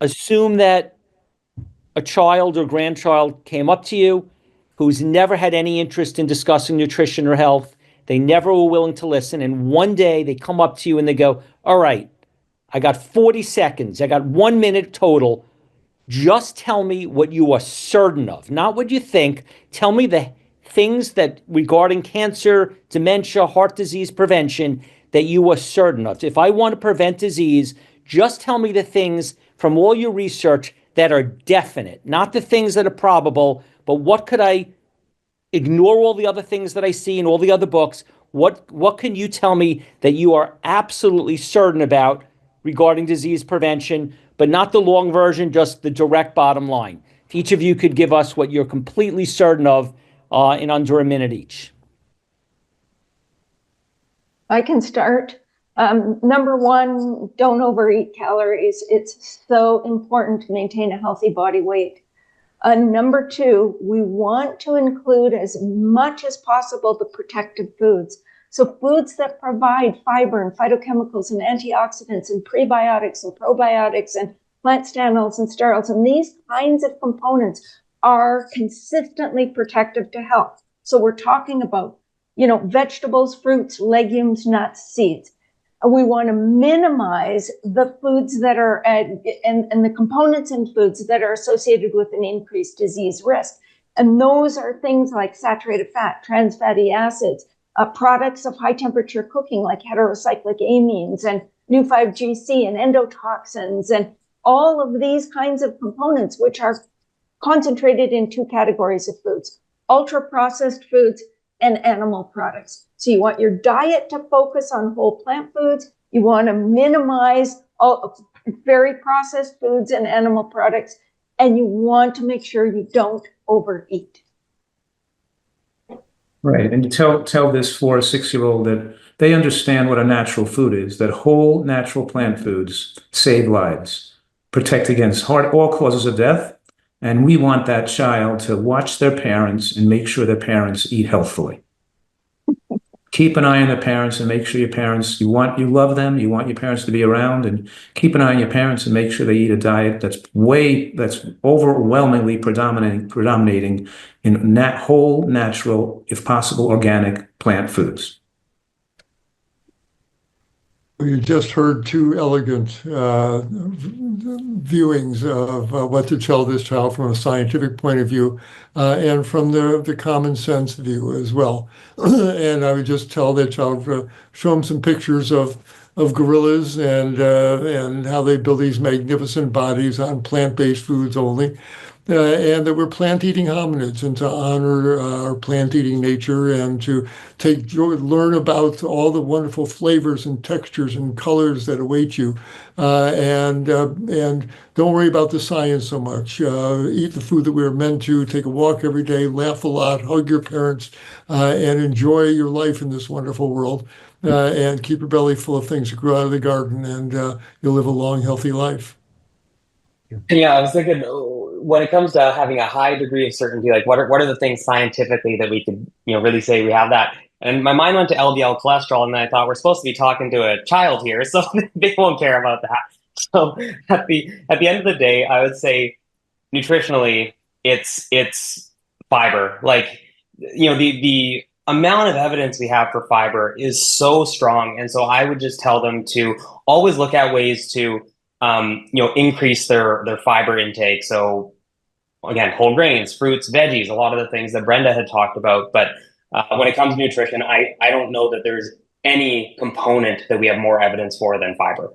Assume that a child or grandchild came up to you who's never had any interest in discussing nutrition or health. They never were willing to listen. And one day they come up to you and they go, all right, I got 40 seconds. I got 1 minute total. Just tell me what you are certain of, not what you think. Tell me the things that regarding cancer, dementia, heart disease prevention that you are certain of. If I want to prevent disease, just tell me the things from all your research that are definite, not the things that are probable, but what could I ignore all the other things that I see in all the other books? What can you tell me that you are absolutely certain about regarding disease prevention, but not the long version, just the direct bottom line? If each of you could give us what you're completely certain of in under a minute each. I can start. Number one, don't overeat calories. It's so important to maintain a healthy body weight. Number two, we want to include as much as possible the protective foods. So foods that provide fiber and phytochemicals and antioxidants and prebiotics and probiotics and plant stanols and sterols. And these kinds of components are consistently protective to health. So we're talking about, vegetables, fruits, legumes, nuts, seeds. We want to minimize the foods that are and the components in foods that are associated with an increased disease risk. And those are things like saturated fat, trans fatty acids, products of high temperature cooking like heterocyclic amines and new 5GC and endotoxins and all of these kinds of components, which are concentrated in two categories of foods: ultra processed foods and animal products. So you want your diet to focus on whole plant foods. You want to minimize all very processed foods and animal products, and you want to make sure you don't overeat. Right, and you tell this 4 or 6-year-old that they understand what a natural food is, that whole natural plant foods save lives, protect against all causes of death, and we want that child to watch their parents and make sure their parents eat healthfully. Keep an eye on the parents and make sure your parents, you love them, you want your parents to be around, and keep an eye on your parents and make sure they eat a diet that's overwhelmingly predominating in whole, natural, if possible, organic plant foods. You just heard two elegant viewings of what to tell this child from a scientific point of view and from the common sense view as well. And I would just tell that child, show them some pictures of gorillas and how they build these magnificent bodies on plant-based foods only. And that we're plant-eating hominids, and to honor our plant-eating nature and to learn about all the wonderful flavors and textures and colors that await you. And don't worry about the science so much. Eat the food that we're meant to, take a walk every day, laugh a lot, hug your parents, and enjoy your life in this wonderful world. And keep your belly full of things that grow out of the garden, and you'll live a long, healthy life. Yeah, I was thinking, when it comes to having a high degree of certainty, like what are the things scientifically that we could, really say we have that? And my mind went to LDL cholesterol, and then I thought we're supposed to be talking to a child here, so they won't care about that. So at the end of the day, I would say nutritionally, it's fiber. Like, the amount of evidence we have for fiber is so strong, and so I would just tell them to always look at ways to increase their fiber intake. So again, whole grains, fruits, veggies, a lot of the things that Brenda had talked about. But when it comes to nutrition, I don't know that there's any component that we have more evidence for than fiber.